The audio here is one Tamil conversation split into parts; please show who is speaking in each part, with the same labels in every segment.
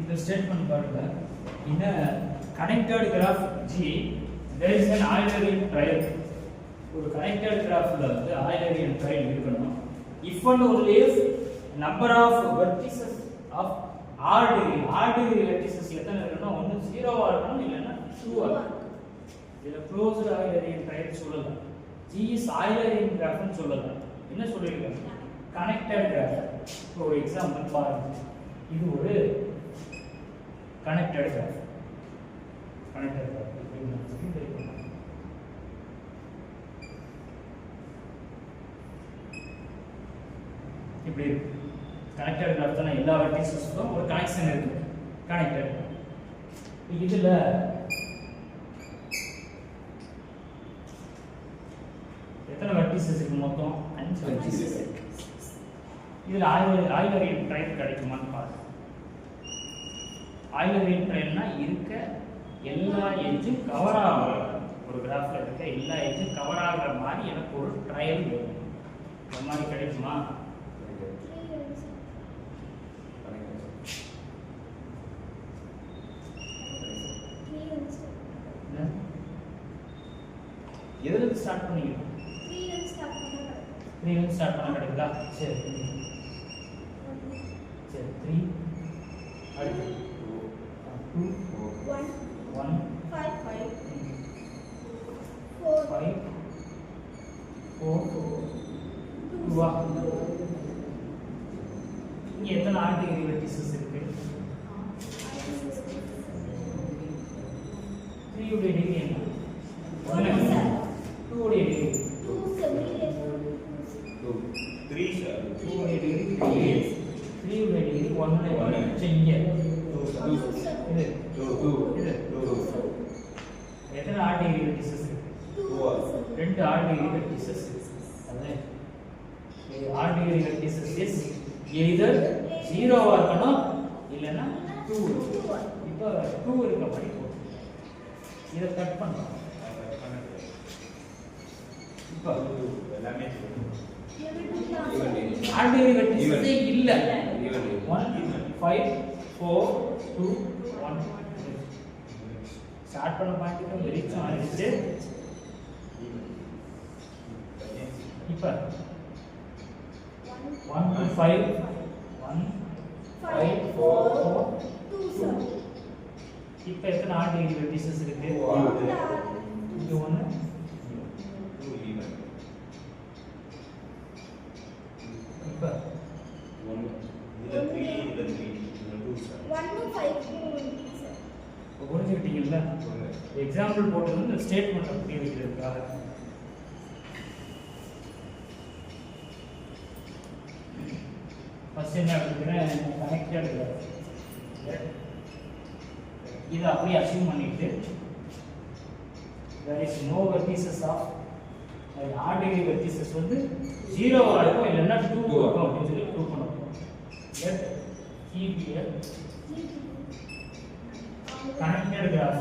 Speaker 1: இந்த ஸ்டேட்மெண்ட் பாருங்க. In a connected graph G, there is an Eulerian trial. ஒரு connected graphல வந்து Eulerian trial இருக்கணும். If and only if number of vertices of odd degree vertices எத்தனை இருக்கணும்? ஒன்னு 0 ஆ இருக்கணும் இல்லனா 2 ஆ இருக்கணும். இதுல closed Eulerian trial சொல்லலாம். G is Eulerian graph னு சொல்லலாம். என்ன சொல்லிருக்காங்க? Connected graph. For example பாருங்க. இது ஒரு connected graph. Connected graph. இப்படி கனெக்டட் கிராஃப் தான் எல்லா வெர்டிசஸ்க்கும் ஒரு கனெக்ஷன் இருக்கு. கனெக்டட் இதுல எத்தனை வெர்டிசஸ் இருக்கு? மொத்தம் 5 வெர்டிசஸ் இருக்கு. இதுல ஆய்லரியன் ட்ரைல் கிடைக்குமான்னு பாருங்க. ஆய்லரியன் ட்ரைல்னா இருக்க எல்லா எட்ஜும் கவர் ஆகுற ஒரு கிராஃப்ல இருக்க எல்லா எட்ஜும் கவர் ஆகுற மாதிரி எனக்கு ஒரு ட்ரைல் வேணும். இந்த மாதிரி கிடைக்குமா? எதுல ஸ்டார்ட் பண்ணீங்க? 3 ல ஸ்டார்ட் பண்ணா கிடைக்குதா? சரி சரி 3 அடுத்து 2 1 5 5 4 2 இங்க எத்தனை ஆட் டிகிரி வெர்டிசஸ் இருக்கு? 3 உடைய டிகிரி என்ன? 2 உடைய டிகிரி 3 சார் 2 உடைய டிகிரி 3 உடைய டிகிரி 1 இங்க 2 இது எத்தனை ஆட் டிகிரி வெர்டிசஸ் இருக்கு? 2 ஆட் டிகிரி வெர்டிசஸ் அதான் add degree vertices is either 0 ஆ இருக்கணும் இல்லனா 2. இப்போ 2 இருக்க மாதிரி போடு. இத கட் பண்ணலாம். இப்போ எல்லாமே ஆட் டிகிரி வெர்டிசஸ் இல்ல. 1 5 4 2 1 ஸ்டார்ட் பண்ண பாயிண்ட் வெளிச்சம் ஆயிடுச்சு. இப்போ 1 to 5 1 5 4 2 இப்போ எத்தனை ஆட் டிகிரி வெர்டிசஸ் இருக்கு? இங்க 1 2 ஈவன். இப்போ 1 இதுல 3 இதுல 3 இதுல 2 சார் 1 to 5 சார். புரிஞ்சுக்கிட்டீங்கல்ல? எக்ஸாம்பிள் போட்டது இந்த ஸ்டேட்மென்ட் அப்படியே வைக்கிறதுக்காக. ஃபர்ஸ்ட் என்ன எடுத்துக்கிறேன்? Connected graph. இதை அப்படியே அசியூம் பண்ணிட்டு there is no vertices of add degree vertices வந்து 0 ஆ இருக்கும் இல்லனா 2 இருக்கும் அப்படி சொல்லி ப்ரூவ் பண்ண போறோம். let GPL connected graph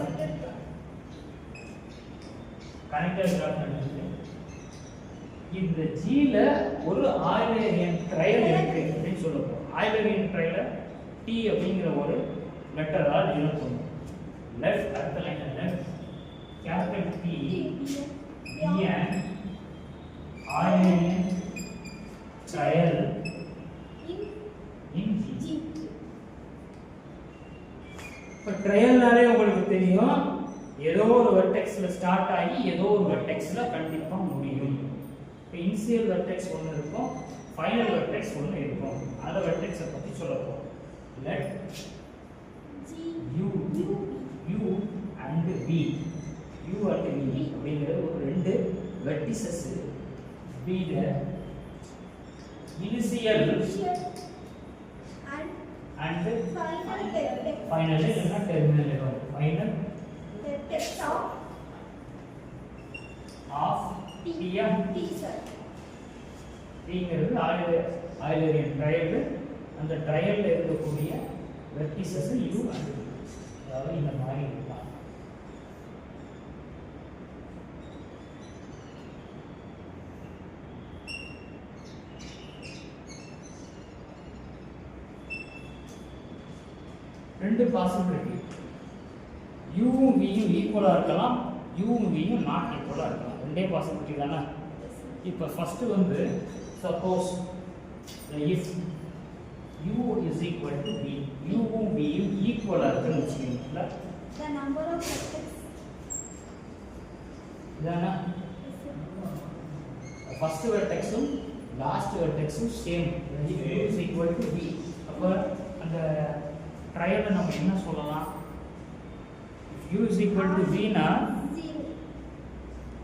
Speaker 1: இந்த G ல ஒரு ஆய்லரியன் ட்ரையல் இருக்கு அப்படினு சொல்ல போறோம். ஆய்லரியன் ட்ரையல T அப்படிங்கற ஒரு லெட்டரால் டினோட் பண்ணுவோம். லெஃப்ட் அடுத்த line left capital T an Eulerian trail in G. இப்ப ட்ரையல்னாலே உங்களுக்கு தெரியும் ஏதோ ஒரு வெர்டெக்ஸ்ல ஸ்டார்ட் ஆகி ஏதோ ஒரு வெர்டெக்ஸ்ல கண்டிப்பா முடியும். இப்போ இனிஷியல் வெர்டெக்ஸ் ஒன்னு இருக்கும், ஃபைனல் வெர்டெக்ஸ் ஒன்னு இருக்கும். அந்த வெர்டெக்ஸை பத்தி சொல்ல போறோம். லெட் U and V அப்படிங்கிற ஒரு ரெண்டு வெர்டிசஸ் B ல இனிஷியல் and final இல்லைன்னா டெர்மினல் வரும். Final vertex of T sir. Tங்கிறது ஆய்லரியன் ட்ரையல். அந்த ட்ரையல்ல இருக்கக்கூடிய வெர்டிசஸ் U and V. அதாவது இந்த மாதிரி இருக்கலாம். ரெண்டு பாசிபிலிட்டி. யூவும் வியும் ஈக்குவலாக இருக்கலாம், யூவும் வியும் நாட் ஈக்குவலாக இருக்கலாம். ரெண்டே பாசிபிலிட்டி தானே. இப்போ ஃபஸ்ட்டு வந்து suppose if u is equal to v, யூவும் வியும் ஈக்குவலாக இருக்குன்னு வச்சுக்கோங்களா.
Speaker 2: The number of vertex
Speaker 1: இதானா ஃபர்ஸ்ட் வெர்டெக்ஸும் லாஸ்ட் வெர்டெக்ஸும் same, u is equal to v. அப்போ அந்த ட்ரையலை நம்ம என்ன சொல்லலாம்? if u is equal to v னா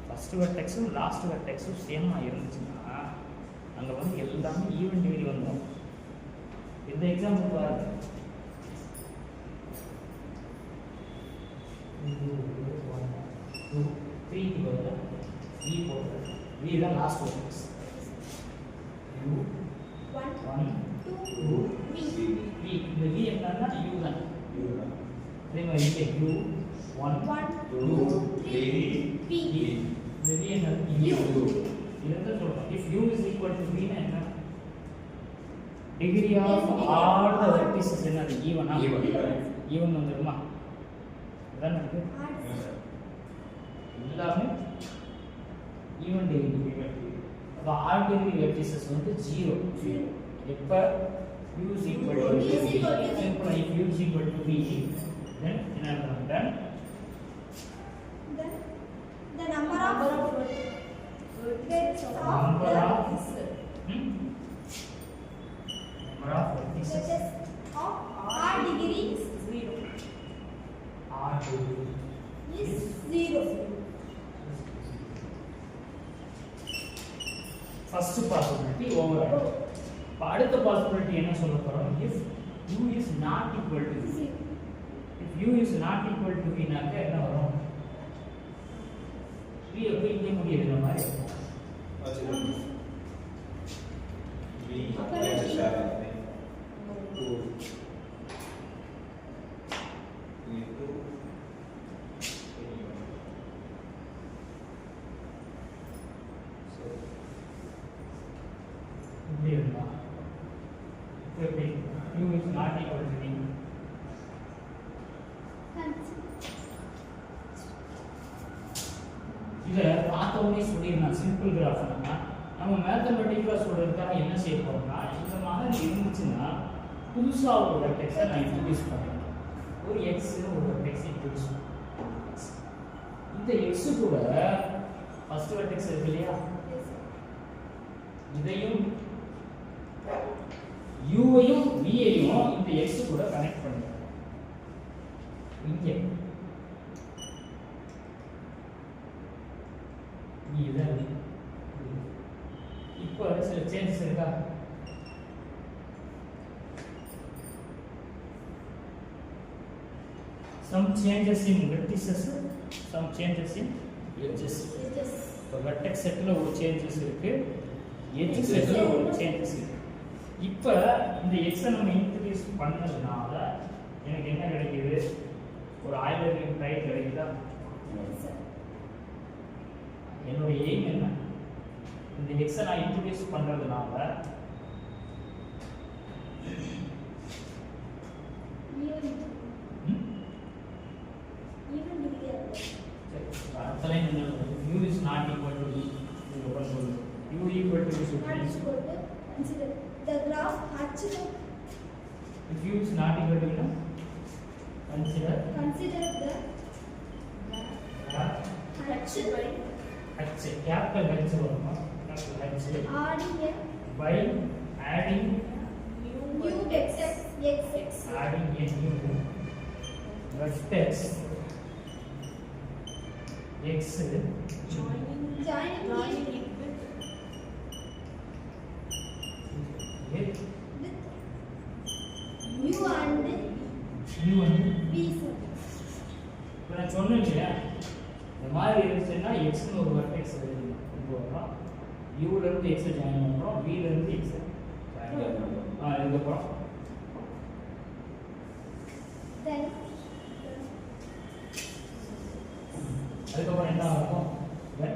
Speaker 1: ஃபர்ஸ்ட் வெர்டெக்ஸும் லாஸ்ட் வெர்டெக்ஸும் சேமாக இருந்துச்சுன்னா அங்கே வந்து எல்லாமே ஈவன் டிகிரி வந்துடும். இந்த எக்ஸாம்பிள் பாருங்க. 2 3 க்கு பதிலா v போடுறது. v தான் லாஸ்ட் வெர்டெக்ஸ். u 1 2 v. இந்த v என்னன்னா u தான். அதே மாதிரி இங்கே u 1 2 3 v. இந்த v என்னது u. இதை சொல்றோம். if u is equal to v னா என்ன? degree of all the vertices என்னது? even ஆ? even வந்துருமா? இதான் இருக்கு. எல்லாமே even degree. அப்ப all degree vertices வந்து 0. எப்ப u is equal to v. simple if u is equal to v then என்ன நடக்கும்?
Speaker 2: the number of vertices
Speaker 1: number of vertices
Speaker 2: of r degree is 0.
Speaker 1: r degree
Speaker 2: is 0.
Speaker 1: first possibility overall. இப்போ அடுத்த possibility என்ன சொல்ல போறோம்? if u is not equal to v. if u is not equal to v னாக்க என்ன வரும்? v எப்ப இங்க முடியுற மாதிரி இருக்கும். u is not equal to v. இதை பார்த்தோன்னே சொல்லிடலாம். சிம்பிள் கிராஃப்னா நம்ம மேத்தமெட்டிக்கலாக சொல்கிறதுக்காக என்ன செய்ய போகிறோம்னா, இந்த மாதிரி இருந்துச்சுன்னா புதுசாக ஒரு வெர்டெக்ஸை நான் இன்ட்ரடியூஸ் பண்ணுறேன். ஒரு எக்ஸ் ஒரு வெர்டெக்ஸ் இன்ட்ரடியூஸ் பண்ணுறேன். இந்த எக்ஸு கூட ஃபர்ஸ்ட் வெர்டெக்ஸ் இருக்கு இல்லையா, இதையும் யூவையும் வியையும் இந்த எக்ஸ் கூட கனெக்ட் பண்ணுறேன். இங்கே இதுதான். இப்போ சில சேஞ்சஸ் இருக்கா? some changes in vertices, some changes in edges. இப்போ vertex செட்ல ஒரு சேஞ்சஸ் இருக்கு, edge செட்ல ஒரு சேஞ்சஸ் இருக்கு. இப்போ இந்த x நம்ம இன்ட்ரோ듀ஸ் பண்ணதுனால எனக்கு என்ன கிடைக்குது? ஒரு ஆய்லரின் ட்ரைட் கிடைக்குதா? என்னோட எய்ம் என்ன? இந்த x நான் இன்ட்ரோ듀ஸ் பண்றதுனால u is not equal to v. u equal to v should be
Speaker 2: consider the graph h.
Speaker 1: if u is not equal to v, consider
Speaker 2: the
Speaker 1: graph
Speaker 2: h
Speaker 1: capital h வருமா? capital h by adding
Speaker 2: new x
Speaker 1: adding a new vertex x
Speaker 2: joining it
Speaker 1: with
Speaker 2: u and v.
Speaker 1: இப்போ நான் சொன்னேன் இல்லையா, இந்த மாதிரி இருந்துச்சுன்னா எக்ஸ்னு ஒரு வெர்டெக்ஸ் கொண்டு வரோம், யூல இருந்து எக்ஸ் ஜாயின் பண்ணுறோம், வில இருந்து எக்ஸ் எழுத போகிறோம். அதுக்கப்புறம் என்ன ஆகும்? then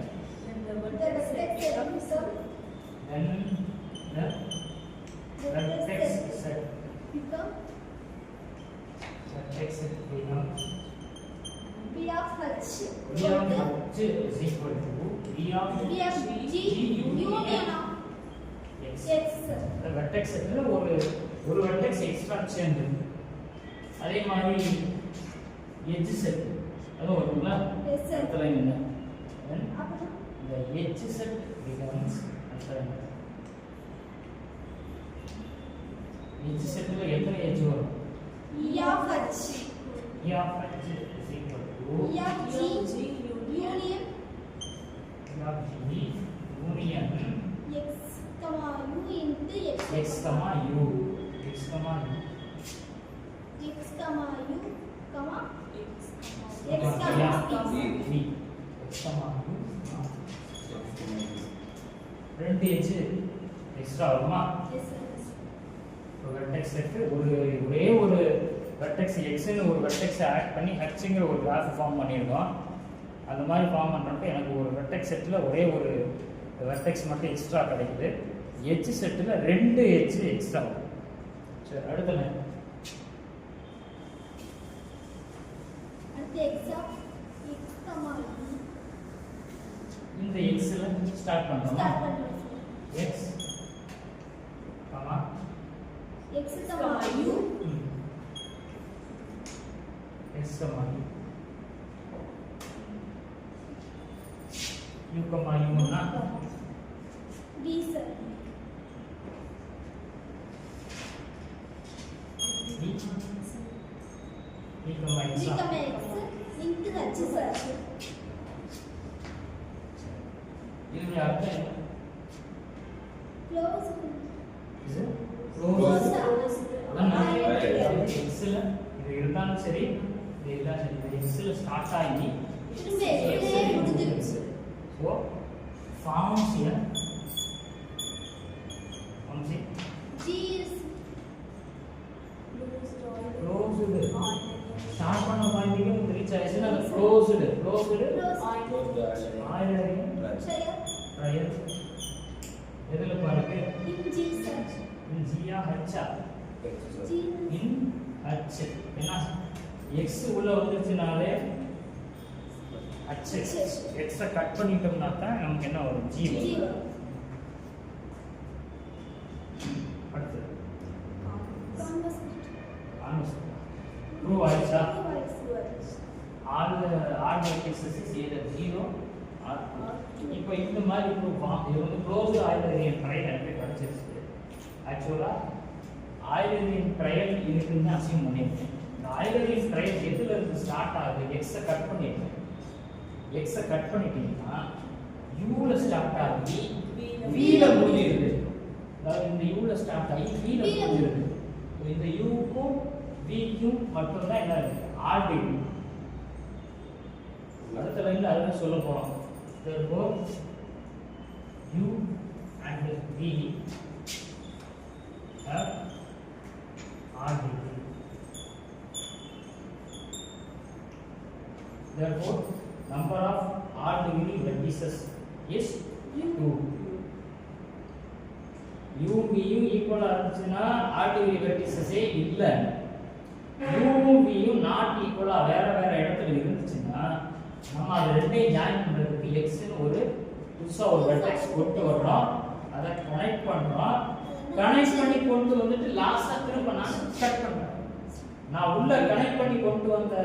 Speaker 1: the vertex set vertex set
Speaker 2: V of H
Speaker 1: V of H is equal to V of
Speaker 2: V of G union of
Speaker 1: X.
Speaker 2: X.
Speaker 1: The vertex setல ஒரு vertex எக்ஸ்ட்ரா சேர்ந்து அதே மாதிரி edge set அது வரும்ல
Speaker 2: Yes, sir.
Speaker 1: அடுத்த லைன் என்ன then
Speaker 2: அப்புறம்
Speaker 1: the edge set becomes அடுத்த லைன் edge setல எத்தனை edge வரும்
Speaker 2: E of H
Speaker 1: E of H is equal to
Speaker 2: E of G union
Speaker 1: E of G union
Speaker 2: X comma U into X
Speaker 1: X comma U X comma U
Speaker 2: X comma U comma X
Speaker 1: Yeah,
Speaker 2: comma
Speaker 1: V X comma U ரெண்டு edge எக்ஸ்ட்ரா வருமா
Speaker 2: Yes, sir.
Speaker 1: ஒரு வெர்டெக்ஸ் எடுத்து ஒரே ஒரு வெர்டெக்ஸ் எக்ஸ்னு ஒரு வெர்டெக்ஸ் ஆட் பண்ணி ஹெச்ங்கிற ஒரு கிராஃப் ஃபார்ம் பண்ணியிருக்கோம். அந்த மாதிரி ஃபார்ம் பண்ணுறப்ப எனக்கு ஒரு வெர்டெக்ஸ் செட்டில் ஒரே ஒரு வெர்டெக்ஸ் மட்டும் எக்ஸ்ட்ரா கிடைக்குது. எட்ஜ் செட்டில் ரெண்டு எட்ஜ் எக்ஸ்ட்ரா வரும். சரி அடுத்த லைன்
Speaker 2: அடுத்து X of X comma U
Speaker 1: இந்த எக்ஸில் ஸ்டார்ட் பண்ணுறோம்.
Speaker 2: ஸ்டார்ட் பண்ணுறோம்.
Speaker 1: X comma
Speaker 2: X comma U
Speaker 1: X comma U comma யூன்னா
Speaker 2: V, sir.
Speaker 1: V comma
Speaker 2: V
Speaker 1: X
Speaker 2: comma X into H, sir.
Speaker 1: இதனுடைய அர்த்தம் என்ன?
Speaker 2: Close.
Speaker 1: இது
Speaker 2: Close.
Speaker 1: எக்ஸில் இது இருந்தாலும் சரி இது இருந்தாலும் சரி இது எக்ஸில் ஸ்டார்ட் ஆகி
Speaker 2: திரும்ப X-லயே முடிஞ்சிருச்சு.
Speaker 1: So forms here
Speaker 2: G is
Speaker 1: closed start பண்ண பாயிண்ட்டுக்கு வந்து ரீச் ஆயிடுச்சுன்னா அது க்ளோஸ்டு
Speaker 2: close.
Speaker 1: ஆயிரம்
Speaker 2: சரியா?
Speaker 1: ட்ரையல் எதில் பாருங்க
Speaker 2: In G, sir.
Speaker 1: இன் ஜியா ஹச்சா
Speaker 2: G.
Speaker 1: இன் ஹச் என்ன எக்ஸ் உள்ள வந்துருச்சுனாலே ஹச் எக்ஸை கட் பண்ணிட்டோம்னா தான் நமக்கு என்ன வரும் ஜி
Speaker 2: G
Speaker 1: வரும்.
Speaker 2: வரும்.
Speaker 1: அடுத்து
Speaker 2: Converse.
Speaker 1: ப்ரூவ் ஆயிடுச்சா
Speaker 2: Converse.
Speaker 1: All vertices is either 0 or 2. இப்போ இந்த மாதிரி ப்ரூவ் இது வந்து க்ளோஸ்டு ஆயிலரியன் ட்ரையல் எனக்கு கிடைச்சிருச்சு. ஆக்சுவலாக ஆயிலரியன் ட்ரையல் இருக்குன்னு அசியூம் பண்ணியிருக்கேன். இந்த ஆயிலரியன் ட்ரையல் எதுல இருந்து ஸ்டார்ட் ஆகுது எக்ஸை கட் பண்ணியிருக்கேன். எக்ஸை கட் பண்ணிட்டீங்கன்னா யூல ஸ்டார்ட் ஆகி வீல முடிஞ்சிருது. அதாவது இந்த யூல ஸ்டார்ட் ஆகி வீல முடிஞ்சிருது. இந்த யூக்கும் விக்கும் மட்டும்தான் என்ன இருக்கு ஆர்டி. அடுத்த லைன்ல அதுதான் சொல்ல போறோம். therefore u and v have odd degree. Therefore number of odd degree vertices is 2. u v equal ஆச்சுன்னா odd degree vertices இல்ல. u v not equal வேற வேற இடத்துல இருந்துச்சுன்னா நம்ம அது ரெண்டையும் ஜாயின் பண்றதுக்கு x ன்னு ஒரு புதுசா ஒரு வெர்டெக்ஸ் கொண்டு வர்றோம். அதை கனெக்ட் பண்றோம். கனெக்ட் பண்ணி கொண்டு வந்துட்டு லாஸ்டா திரும்ப நான் கட் பண்றேன். நான் உள்ள கனெக்ட் பண்ணி கொண்டு வந்த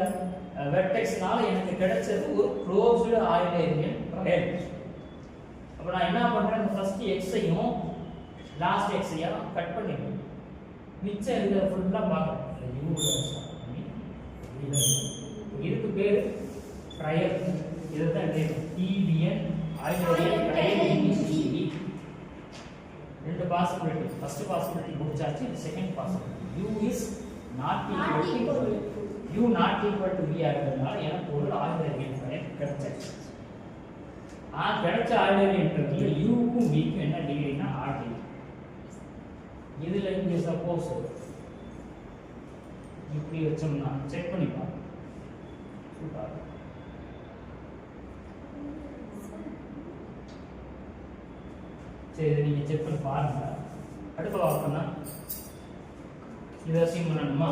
Speaker 1: வெர்டெக்ஸ்னால எனக்கு கிடைச்சது ஒரு க்ளோஸ்டு ஆயிலரியன் ட்ரையல். அப்ப நான் என்ன பண்றேன் ஃபர்ஸ்ட் x-ஐயும் லாஸ்ட் x-ஐயும் கட் பண்ணிடுறேன். மிச்சம் இருக்கிறத ஃபுல்லா பார்க்கறேன். u ல ஸ்டார்ட் பண்ணி இதுக்கு பேரு ட்ரையல். இதுதான் டிவிஎன் ஆயிலரியன் ட்ரையல் இனிஷியேட்டிவ். ரெண்டு பாசிபிலிட்டி. ஃபர்ஸ்ட் பாசிபிலிட்டி முடிச்சாச்சு. Second possibility u is not equal to u not equal to v ஆகிறதுனால எனக்கு ஒரு ஆயிலரியன் ட்ரையல் கிடைச்சிருச்சு. கிடைச்ச ஆயிலரியன் ட்ரையல் u க்கும் v க்கும் என்ன டிகிரினா r டிகிரி. இதுல இங்க சப்போஸ் இப்படி வச்சோம்னா செக் பண்ணி பாருங்க. சூப்பர். சரி இதை நீங்க செக் பண்ணி பாருங்க. அடுத்த வார்த்தைனா இதை அசீவ் பண்ணணுமா?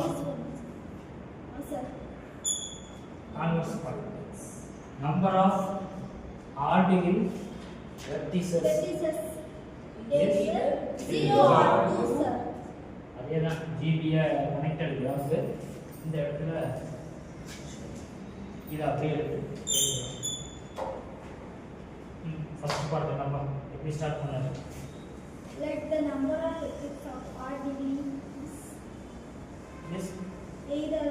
Speaker 1: converse part. Number of odd degree vertices
Speaker 2: is 0 or 2 sir.
Speaker 1: அதேதான் ஜிபியா கனெக்டட் கிராஃப். இந்த இடத்துல இது அப்படியே இருக்கு. ஃபர்ஸ்ட் பார்ட் நம்ம எப்படி ஸ்டார்ட் பண்ணலாம்?
Speaker 2: Let the number of vertices of odd degree
Speaker 1: Yes.
Speaker 2: either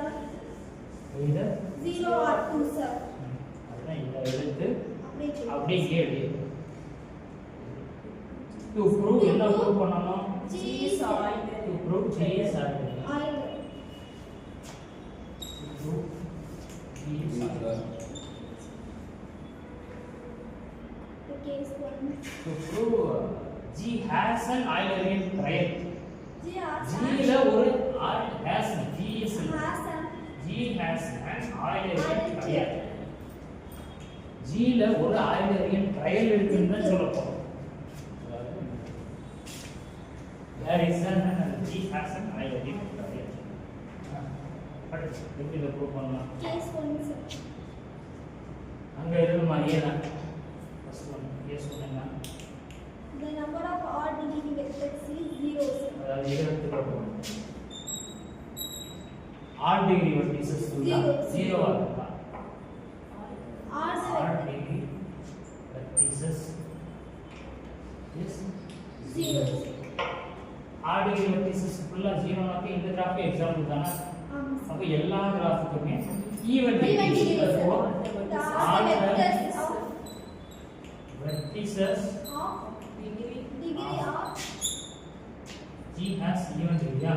Speaker 2: 0 or 2 sir.
Speaker 1: அதுதான் இத எடுத்து
Speaker 2: அப்படியே
Speaker 1: அப்படியே கேளு. To prove என்ன ப்ரூவ் பண்ணனும்?
Speaker 2: G is odd.
Speaker 1: To prove G is odd.
Speaker 2: Odd.
Speaker 1: To prove G is odd.
Speaker 2: The case 1.
Speaker 1: To prove G has an Eulerian triad.
Speaker 2: G has
Speaker 1: G ல ஒரு has G is
Speaker 2: an
Speaker 1: G has an Eulerian triad. G ல ஒரு Eulerian triad இருக்குன்னு தான் சொல்ல போறோம். There is an G has an Eulerian triad. அடுத்து எப்படி இத ப்ரூவ் பண்ணலாம்?
Speaker 2: case 1 sir.
Speaker 1: அங்க இருந்த மாதிரியே தான் ஃபர்ஸ்ட் ஒன் கேஸ் ஒன்னுனா
Speaker 2: The number of odd degree vectors is 0 sir.
Speaker 1: அதாவது இத எடுத்துக்கணும். odd degree vertices
Speaker 2: Zero.
Speaker 1: 0 ஆ இருக்கா?
Speaker 2: Odd
Speaker 1: odd
Speaker 2: vector
Speaker 1: degree vertices is
Speaker 2: 0.
Speaker 1: odd degree vertices ஃபுல்லா 0 னாக்க இந்த கிராஃப் எக்ஸாம்பிள் தானா? அப்ப எல்லா கிராஃப்க்குமே ஈவன் டிகிரி இருக்கும்.
Speaker 2: The
Speaker 1: odd
Speaker 2: vectors of
Speaker 1: vertices
Speaker 2: degree of
Speaker 1: G has even degree.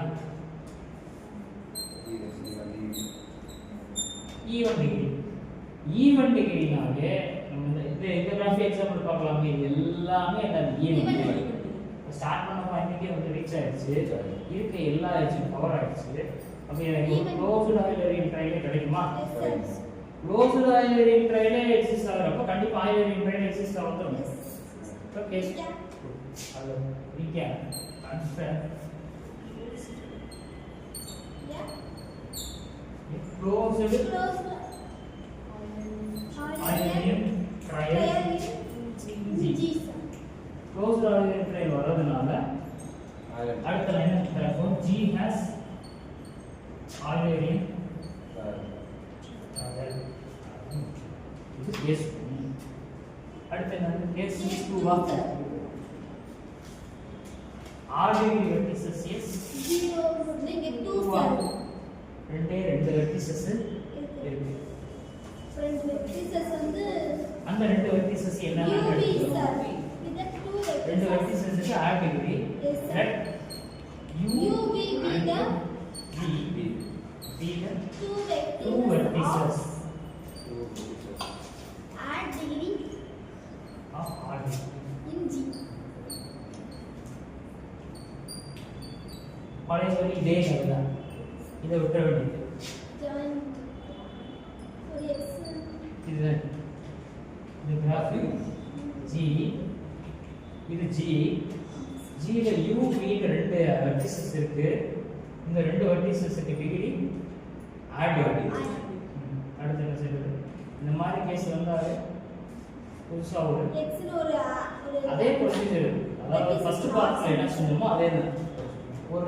Speaker 1: Even டிகிரினாலே நம்ம இந்த கிராஃப் எக்ஸாம்பிள் பார்க்கலாமே எல்லாமே என்ன ஈவன் டிகிரி. ஸ்டார்ட் பண்ண பாயிண்ட்க்கே வந்து ரீச் ஆயிடுச்சு. இருக்க எல்லா எட்ஜும் கவர் ஆயிடுச்சு. அப்ப எனக்கு ஒரு க்ளோஸ்டு ஆயிலரின் ட்ரைலே கிடைக்குமா? க்ளோஸ்டு ஆயிலரின் ட்ரைலே எக்ஸிஸ்ட் ஆகுறப்ப கண்டிப்பா ஆயிலரின் ட்ரைலே எக்ஸிஸ்ட் ஆகும். ஓகே அது we can understand closed Eulerian triad G. Closed Eulerian triad வரதுனால அடுத்த line therefore G has Eulerian triad. இது கேஸ் அடுத்து என்ன? கேஸ் 2 வா? odd degree vertices is
Speaker 2: 0 நீங்க 2 sir.
Speaker 1: ரெண்டு வெர்டிசஸ் இருக்கு.
Speaker 2: Friends vertices வந்து
Speaker 1: அந்த ரெண்டு வெர்டிசஸ் என்னன்னா
Speaker 2: UV sir.
Speaker 1: எடுத்துக்கணும்.
Speaker 2: With the 2
Speaker 1: ரெண்டு
Speaker 2: vertices
Speaker 1: வெர்டிசஸ்க்கு odd degree.
Speaker 2: Yes, sir.
Speaker 1: Let
Speaker 2: UV be the two
Speaker 1: vertices
Speaker 2: odd degree
Speaker 1: of odd degree.
Speaker 2: in G.
Speaker 1: பழைய சொல்லி இதே அதுதான். இதை விட்ட வேண்டியது
Speaker 2: Join for X.
Speaker 1: இது இந்த கிராஃப் G இது G G ல UV ல ரெண்டு வெர்டிசஸ் இருக்கு. இந்த ரெண்டு வெர்டிசஸ்க்கு டிகிரி ஆட் ஆகுது. அடுத்து என்ன செய்யறது? இந்த மாதிரி கேஸ் வந்தாலே புதுசா ஒரு
Speaker 2: X னு ஒரு
Speaker 1: அதே ப்ரொசீஜர். அதாவது ஃபர்ஸ்ட் பார்ட்ல என்ன சொன்னோமோ அதே தான். ஒரு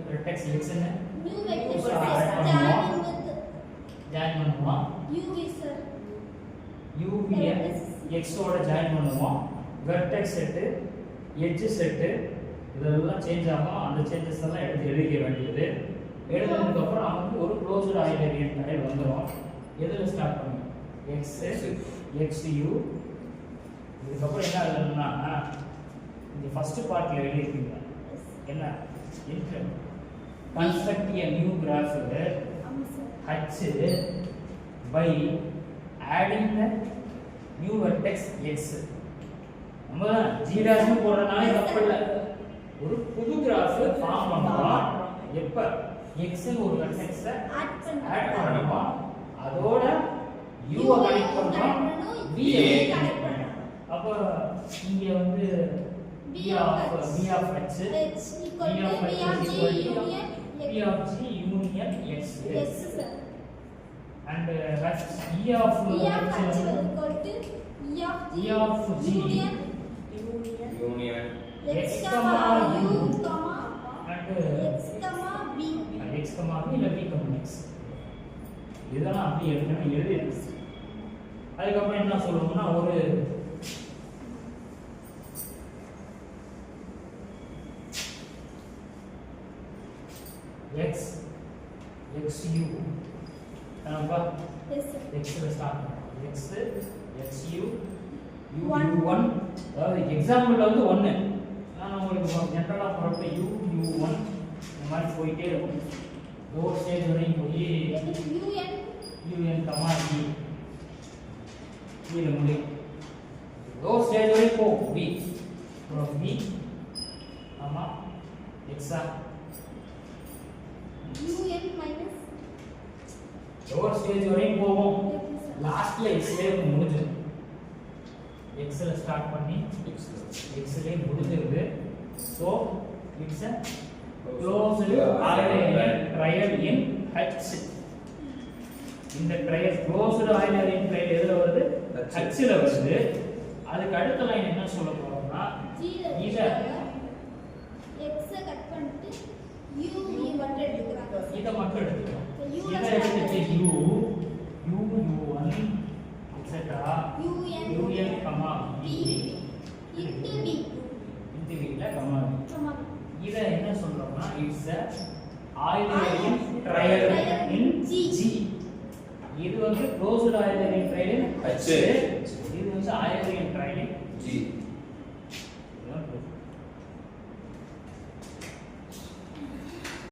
Speaker 1: வெர்டெக்ஸ் x ன்னு
Speaker 2: new vector
Speaker 1: add
Speaker 2: join with
Speaker 1: join பண்ணுவோம்.
Speaker 2: UV sir.
Speaker 1: UV ய x ஓட ஜாயின் பண்ணுவோம். வெர்டெக்ஸ் செட் எட்ஜ் செட் இதெல்லாம் சேஞ்ச் ஆகும். அந்த சேஞ்சஸ் எல்லாம் எடுத்து எழுதிக்க வேண்டியது. எழுதுனதுக்கு அப்புறம் நமக்கு ஒரு க்ளோஸ்டு ஆயிலரின் ட்ரையாங்கிள் வந்துரும். எதுல ஸ்டார்ட் பண்ணுவோம்? x xu இதுக்கப்புறம் என்ன எழுதணும்னா இந்த ஃபர்ஸ்ட் பார்ட்ல எழுதிருக்கீங்க என்ன construct a new graph h by adding the new vertex x. நம்ம g dash போடுறனால தப்பு இல்ல. ஒரு புது கிராஃப் ஃபார்ம் பண்றோம். எப்ப x ன்னு ஒரு வெர்டெக்ஸ் ஆட் பண்ணனும். அதோட u ஐ கனெக்ட் பண்றோம். v ஐ கனெக்ட் பண்றோம். அப்ப இங்க வந்து b of h b of h is equal to b of g union x
Speaker 2: Yes sir.
Speaker 1: and E of
Speaker 2: E of
Speaker 1: H
Speaker 2: H
Speaker 1: வந்து
Speaker 2: equal to
Speaker 1: E of G
Speaker 2: union
Speaker 3: union
Speaker 2: x,
Speaker 1: X,
Speaker 2: comma
Speaker 1: U,
Speaker 2: u, comma
Speaker 1: and
Speaker 2: x, comma b.
Speaker 1: x, b இல்ல b, x இதெல்லாம் அப்படி எழுதி அதுக்கப்புறம் என்ன சொல்லுவோம்னா ஒரு x xu என்னப்பா
Speaker 2: Yes, sir.
Speaker 1: x ல start x xu
Speaker 2: One.
Speaker 1: u1 அதாவது எக்ஸாம்பிள்ல வந்து 1 நான் உங்களுக்கு ஜெனரலா போறப்ப u u1 இந்த மாதிரி போயிட்டே இருக்கும் ஒரு ஸ்டேஜ் வரையும் போய்
Speaker 2: un,
Speaker 1: un கமா b கீழே முடியும் ஒரு ஸ்டேஜ் வரையும் போ b அப்புறம் b கமா எக்ஸா
Speaker 2: un minus
Speaker 1: ஒரு ஸ்டேஜ் வரையும் போவோம் லாஸ்ட்ல x லே முடிஞ்சிடும் x ல ஸ்டார்ட் பண்ணி x லே முடிஞ்சிருது so it's a closed Eulerian triad in H இந்த ட்ரையல் closed Eulerian triad எதுல வருது H ல வருது அதுக்கு அடுத்த லைன் என்ன சொல்ல போறோம்னா
Speaker 2: g
Speaker 1: இத
Speaker 2: x கட் பண்ணிட்டு u மட்டும் எடுத்துக்கறாங்க.
Speaker 1: இத மட்டும் எடுத்துக்கலாம்
Speaker 2: U
Speaker 1: இத எடுத்துட்டு u u1 etc un comma b
Speaker 2: into b,
Speaker 1: இந்த வீட்ல கமா b
Speaker 2: comma
Speaker 1: இத என்ன சொல்றோம்னா it's a Eulerian triad in G இது வந்து closed Eulerian triad in H இது வந்து Eulerian triad in
Speaker 3: G